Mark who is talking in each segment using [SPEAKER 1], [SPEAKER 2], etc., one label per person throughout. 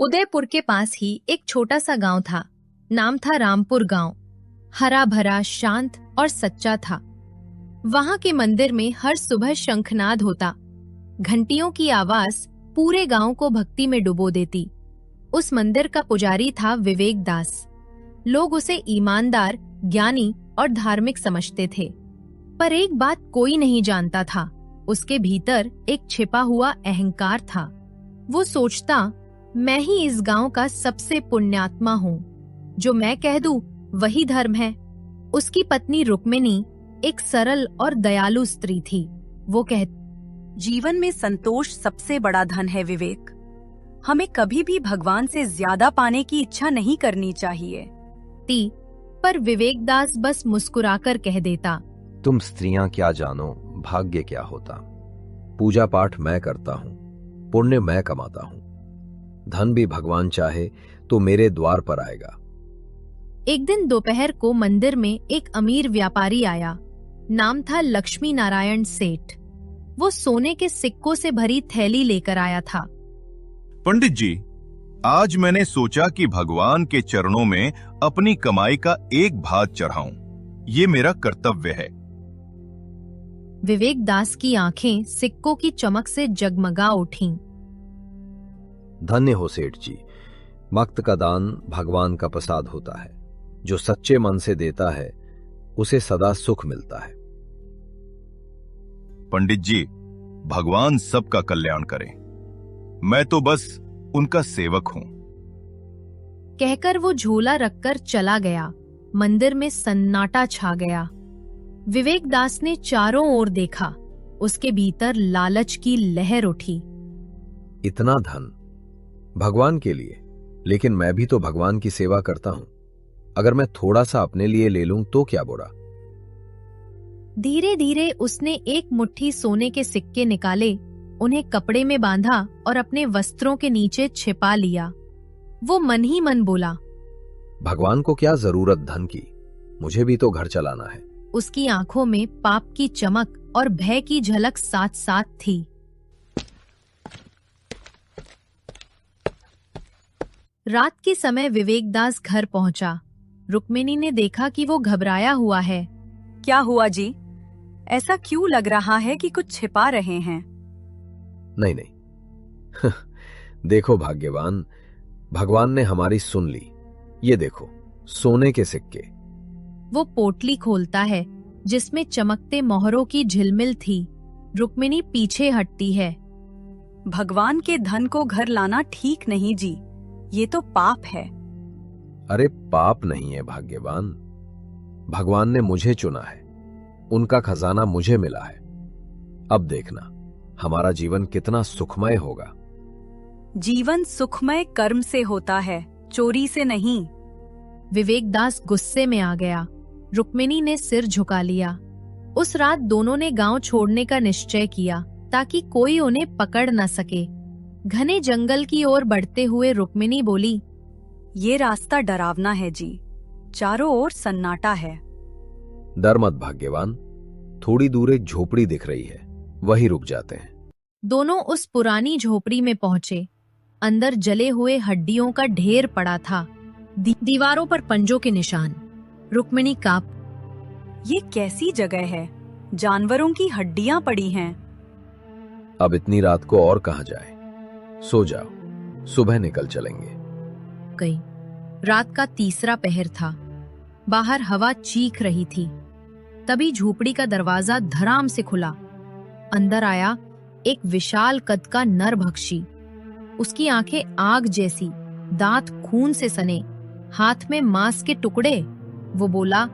[SPEAKER 1] उदयपुर के पास ही एक छोटा सा गांव था। नाम था रामपुर गांव। हरा भरा, शांत और सच्चा था। वहां के मंदिर में हर सुबह शंखनाद होता। घंटियों की आवाज पूरे गांव को भक्ति में डुबो देती। उस मंदिर का पुजारी था विवेक दास। लोग उसे ईमानदार, ज्ञानी और धार्मिक समझते थे। पर एक बात कोई नहीं जानता था, उसके भीतर एक छिपा हुआ अहंकार था। वो सोचता, मैं ही इस गांव का सबसे पुण्यात्मा हूँ। जो मैं कह दूं वही धर्म है। उसकी पत्नी रुक्मिणी एक सरल और दयालु स्त्री थी। वो
[SPEAKER 2] जीवन में संतोष सबसे बड़ा धन है विवेक। हमें कभी भी भगवान से ज्यादा पाने की इच्छा नहीं करनी चाहिए।
[SPEAKER 1] पर विवेक दास बस मुस्कुराकर कह देता,
[SPEAKER 3] तुम स्त्रियां क्या जानो भाग्य क्या होता। पूजा पाठ मैं करता हूँ, पुण्य मैं कमाता हूँ। धन भी भगवान चाहे तो मेरे द्वार पर आएगा।
[SPEAKER 1] एक दिन दोपहर को मंदिर में एक अमीर व्यापारी आया। नाम था लक्ष्मी नारायण सेठ। वो सोने के सिक्कों से भरी थैली लेकर आया था।
[SPEAKER 4] पंडित जी, आज मैंने सोचा कि भगवान के चरणों में अपनी कमाई का एक भाग चढ़ाऊं। ये मेरा कर्तव्य है।
[SPEAKER 1] विवेक दास की आंखें सिक्कों की चमक से जगमगा उठीं।
[SPEAKER 3] धन्य हो सेठ जी। मक्त का दान भगवान का प्रसाद होता है। जो सच्चे मन से देता है उसे सदा सुख मिलता है।
[SPEAKER 4] पंडित जी, भगवान सबका कल्याण करे। मैं तो बस उनका सेवक हूं।
[SPEAKER 1] कहकर वो झोला रखकर चला गया। मंदिर में सन्नाटा छा गया। विवेक दास ने चारों ओर देखा। उसके भीतर लालच की लहर उठी।
[SPEAKER 3] इतना धन भगवान के लिए, लेकिन मैं भी तो भगवान की सेवा करता हूं। अगर मैं थोड़ा सा अपने लिए ले लूं तो क्या बुरा।
[SPEAKER 1] धीरे धीरे उसने एक मुट्ठी सोने के सिक्के निकाले, उन्हें कपड़े में बांधा और अपने वस्त्रों के नीचे छिपा लिया। वो मन ही मन बोला,
[SPEAKER 3] भगवान को क्या जरूरत धन की, मुझे भी तो घर चलाना है।
[SPEAKER 1] उसकी आंखों में पाप की चमक और भय की झलक साथ साथ थी। रात के समय विवेक दास घर पहुंचा। रुक्मिणी ने देखा कि वो घबराया हुआ है।
[SPEAKER 2] क्या हुआ जी? ऐसा क्यों लग रहा है कि कुछ छिपा रहे हैं?
[SPEAKER 3] नहीं नहीं देखो भाग्यवान, भगवान ने हमारी सुन ली। ये देखो, सोने के सिक्के।
[SPEAKER 1] वो पोटली खोलता है जिसमें चमकते मोहरों की झिलमिल थी। रुक्मिणी पीछे हटती है।
[SPEAKER 2] भगवान के धन को घर लाना ठीक नहीं जी, ये तो पाप है।
[SPEAKER 3] अरे पाप नहीं है भाग्यवान, भगवान ने मुझे चुना है। उनका खजाना मुझे मिला है। अब देखना हमारा जीवन कितना सुखमय होगा।
[SPEAKER 2] जीवन सुखमय कर्म से होता है, चोरी से नहीं।
[SPEAKER 1] विवेक दास गुस्से में आ गया। रुक्मिणी ने सिर झुका लिया। उस रात दोनों ने गांव छोड़ने का निश्चय किया ताकि कोई उन्हें पकड़ न सके। घने जंगल की ओर बढ़ते हुए रुक्मिणी बोली,
[SPEAKER 2] ये रास्ता डरावना है जी, चारों ओर सन्नाटा है।
[SPEAKER 3] डर मत भाग्यवान, थोड़ी दूर एक झोपड़ी दिख रही है, वहीं रुक जाते हैं।
[SPEAKER 1] दोनों उस पुरानी झोपड़ी में पहुंचे। अंदर जले हुए हड्डियों का ढेर पड़ा था। दीवारों पर पंजों के निशान। रुक्मिणी कांप।
[SPEAKER 2] ये कैसी जगह है? जानवरों की हड्डियां पड़ी हैं।
[SPEAKER 3] अब इतनी रात को और कहां जाए? सो जाओ, सुबह निकल चलेंगे।
[SPEAKER 1] गई। रात का तीसरा पहर था। बाहर हवा चीख रही थी। तभी झोपड़ी का दरवाजा धड़ाम से खुला। अंदर आया एक विशाल कद का नर भक्षी। उसकी आंखें आग जैसी, दांत खून से सने, हाथ में मांस के टुकड़े। वो बोला,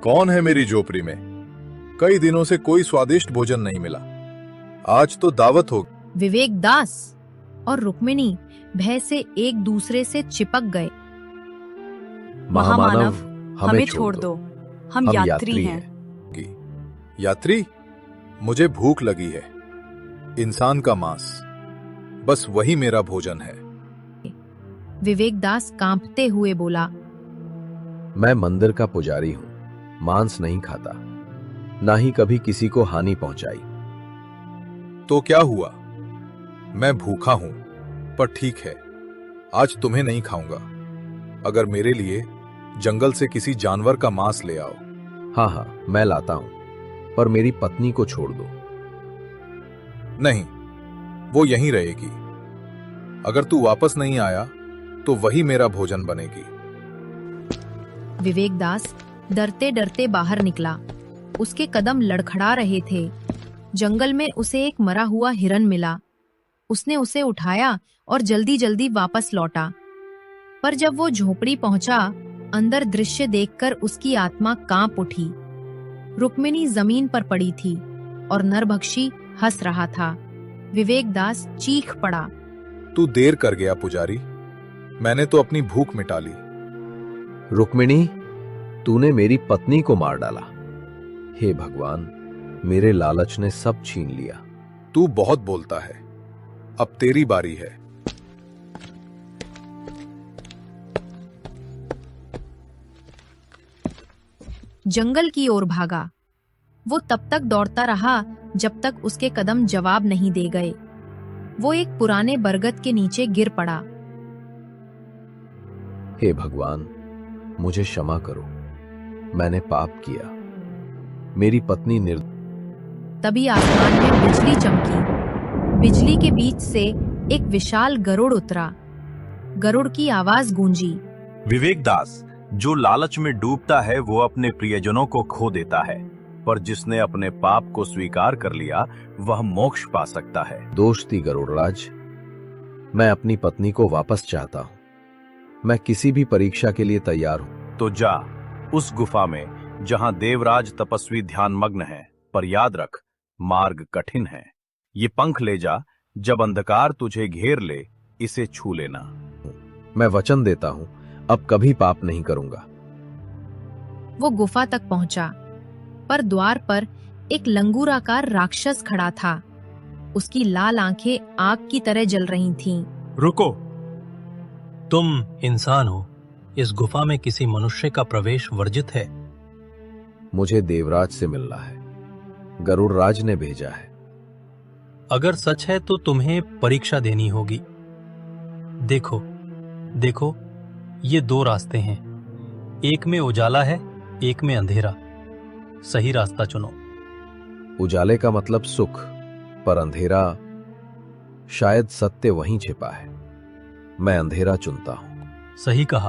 [SPEAKER 5] कौन है मेरी झोपड़ी में? कई दिनों से कोई स्वादिष्ट भोजन नहीं मिला, आज तो दावत होगी।
[SPEAKER 1] विवेक दास और रुक्मिणी भय से एक दूसरे से चिपक गए।
[SPEAKER 2] महामानव, हमें छोड़ दो, हम यात्री हैं।
[SPEAKER 5] यात्री? मुझे भूख लगी है। इंसान का मांस, बस वही मेरा भोजन है।
[SPEAKER 1] विवेक दास कांपते हुए बोला,
[SPEAKER 3] मैं मंदिर का पुजारी हूं, मांस नहीं खाता, ना ही कभी किसी को हानि पहुंचाई।
[SPEAKER 5] तो क्या हुआ? मैं भूखा हूं, पर ठीक है, आज तुम्हें नहीं खाऊंगा। अगर मेरे लिए जंगल से किसी जानवर का मांस ले आओ।
[SPEAKER 3] हाँ हाँ, मैं लाता हूं, पर मेरी पत्नी को छोड़ दो।
[SPEAKER 5] नहीं, वो यहीं रहेगी। अगर तू वापस नहीं आया तो वही मेरा भोजन बनेगी।
[SPEAKER 1] विवेक दास डरते डरते बाहर निकला। उसके कदम लड़खड़ा रहे थे। जंगल में उसे एक मरा हुआ हिरन मिला। उसने उसे उठाया और जल्दी जल्दी वापस लौटा। पर जब वो झोपड़ी पहुंचा, अंदर दृश्य देखकर उसकी आत्मा कांप उठी। रुक्मिणी जमीन पर पड़ी थी और नरभक्षी हंस रहा था। विवेक दास चीख पड़ा।
[SPEAKER 5] तू देर कर गया पुजारी, मैंने तो अपनी भूख मिटा ली।
[SPEAKER 3] रुक्मिणी, तूने मेरी पत्नी को मार डाला। हे भगवान, मेरे लालच ने सब छीन लिया।
[SPEAKER 5] तू बहुत बोलता है, अब तेरी बारी है।
[SPEAKER 1] जंगल की ओर भागा। वो तब तक दौड़ता रहा जब तक उसके कदम जवाब नहीं दे गए। वो एक पुराने बरगद के नीचे गिर पड़ा।
[SPEAKER 3] हे भगवान, मुझे क्षमा करो, मैंने पाप किया। मेरी पत्नी
[SPEAKER 1] तभी आसमान में बिजली चमकी। बिजली के बीच से एक विशाल गरुड़ उतरा। गरुड़ की आवाज गूंजी।
[SPEAKER 4] विवेक दास, जो लालच में डूबता है वो अपने प्रियजनों को खो देता है, पर जिसने अपने पाप को स्वीकार कर लिया वह मोक्ष पा सकता है।
[SPEAKER 3] दोष थी गरुड़राज, मैं अपनी पत्नी को वापस चाहता हूं। मैं किसी भी परीक्षा के लिए तैयार हूं।
[SPEAKER 4] तो जा उस गुफा में जहां देवराज तपस्वी ध्यानमग्न है, पर याद रख मार्ग कठिन है। ये पंख ले जा, जब अंधकार तुझे घेर ले इसे छू लेना।
[SPEAKER 3] मैं वचन देता हूं, अब कभी पाप नहीं करूंगा।
[SPEAKER 1] वो गुफा तक पहुंचा, पर द्वार पर एक लंगूराकार राक्षस खड़ा था। उसकी लाल आंखें आग की तरह जल रही थीं।
[SPEAKER 6] रुको, तुम इंसान हो। इस गुफा में किसी मनुष्य का प्रवेश वर्जित है।
[SPEAKER 3] मुझे देवराज से मिलना है, गरुड़राज ने भेजा है।
[SPEAKER 6] अगर सच है तो तुम्हें परीक्षा देनी होगी। देखो देखो, ये दो रास्ते हैं, एक में उजाला है, एक में अंधेरा। सही रास्ता चुनो।
[SPEAKER 3] उजाले का मतलब सुख, पर अंधेरा शायद सत्य वहीं छिपा है। मैं अंधेरा चुनता हूं।
[SPEAKER 6] सही कहा।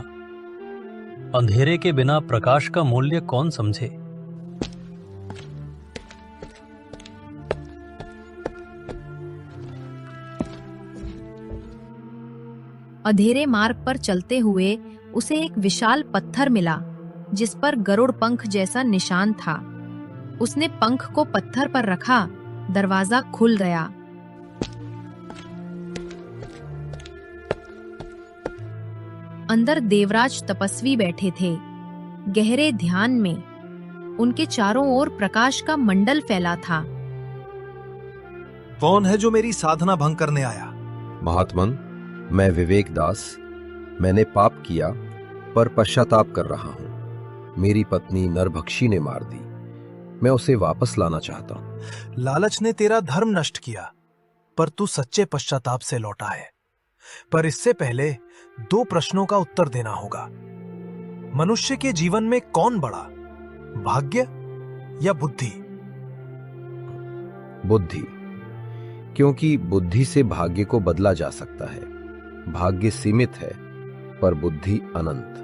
[SPEAKER 6] अंधेरे के बिना प्रकाश का मूल्य कौन समझे।
[SPEAKER 1] अंधेरे मार्ग पर चलते हुए उसे एक विशाल पत्थर मिला, जिस पर गरुड़ पंख जैसा निशान था। उसने पंख को पत्थर पर रखा। दरवाजा खुल गया। अंदर देवराज तपस्वी बैठे थे, गहरे ध्यान में। उनके चारों ओर प्रकाश का मंडल फैला था।
[SPEAKER 7] कौन है जो मेरी साधना भंग करने आया?
[SPEAKER 3] महात्मन, मैं विवेक दास। मैंने पाप किया, पर पश्चाताप कर रहा हूं। मेरी पत्नी नरभक्षी ने मार दी। मैं उसे वापस लाना चाहता हूं।
[SPEAKER 7] लालच ने तेरा धर्म नष्ट किया, पर तू सच्चे पश्चाताप से लौटा है। पर इससे पहले 2 प्रश्नों का उत्तर देना होगा। मनुष्य के जीवन में कौन बड़ा, भाग्य या बुद्धि?
[SPEAKER 3] बुद्धि, क्योंकि बुद्धि से भाग्य को बदला जा सकता है। भाग्य सीमित है, पर बुद्धि अनंत।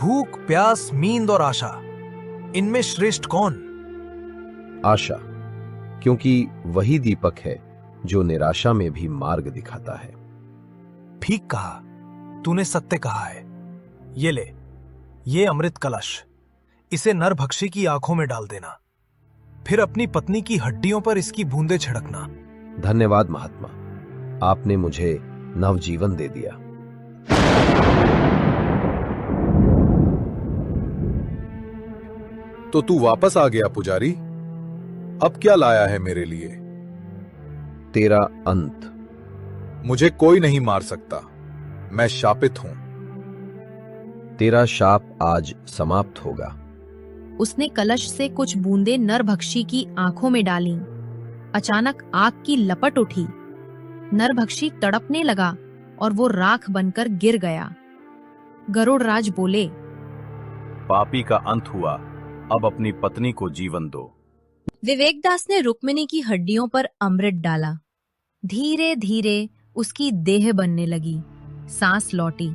[SPEAKER 7] भूख, प्यास, नींद और आशा, इनमें श्रेष्ठ कौन?
[SPEAKER 3] आशा, क्योंकि वही दीपक है जो निराशा में भी मार्ग दिखाता है।
[SPEAKER 7] ठीक कहा, तूने सत्य कहा है। ये ले, ये अमृत कलश, इसे नरभक्षी की आंखों में डाल देना। फिर अपनी पत्नी की हड्डियों पर इसकी बूंदें छिड़कना।
[SPEAKER 3] धन्यवाद महात्मा, आपने मुझे नवजीवन दे दिया।
[SPEAKER 5] तो तू वापस आ गया पुजारी। अब क्या लाया है मेरे लिए?
[SPEAKER 3] तेरा अंत।
[SPEAKER 5] मुझे कोई नहीं मार सकता, मैं शापित हूं।
[SPEAKER 3] तेरा शाप आज समाप्त होगा।
[SPEAKER 1] उसने कलश से कुछ बूंदें नरभक्षी की आंखों में डालीं। अचानक आग की लपट उठी। नरभक्षी तड़पने लगा और वो राख बनकर गिर गया। गरुड़राज बोले,
[SPEAKER 4] पापी का अंत हुआ, अब अपनी पत्नी को जीवन दो।
[SPEAKER 1] विवेकदास ने रुक्मिणी की हड्डियों पर अमृत डाला। धीरे धीरे उसकी देह बनने लगी, सांस लौटी,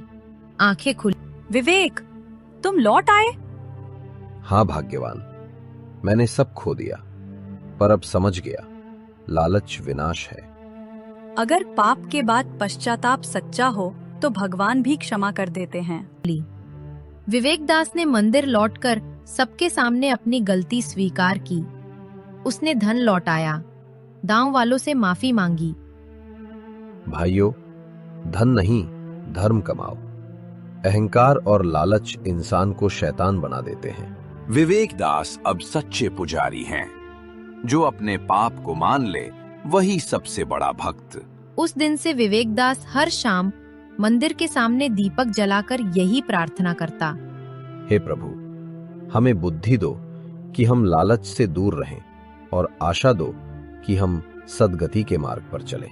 [SPEAKER 1] आंखें खुली।
[SPEAKER 2] विवेक, तुम लौट आए?
[SPEAKER 3] हाँ भाग्यवान, मैंने सब खो दिया, पर अब समझ गया लालच विनाश है।
[SPEAKER 2] अगर पाप के बाद पश्चाताप सच्चा हो तो भगवान भी क्षमा कर देते हैं।
[SPEAKER 1] विवेकदास ने मंदिर लौटकर सबके सामने अपनी गलती स्वीकार की। उसने धन लौटाया, गांव वालों से माफी मांगी।
[SPEAKER 3] भाइयों, धन नहीं, धर्म कमाओ। अहंकार और लालच इंसान को शैतान बना देते हैं।
[SPEAKER 8] विवेकदास अब सच्चे पुजारी हैं। जो अपने पाप को मान ले वही सबसे बड़ा भक्त।
[SPEAKER 1] उस दिन से विवेकदास हर शाम मंदिर के सामने दीपक जलाकर यही प्रार्थना करता।
[SPEAKER 3] हे प्रभु, हमें बुद्धि दो कि हम लालच से दूर रहें और आशा दो कि हम सद्गति के मार्ग पर चलें।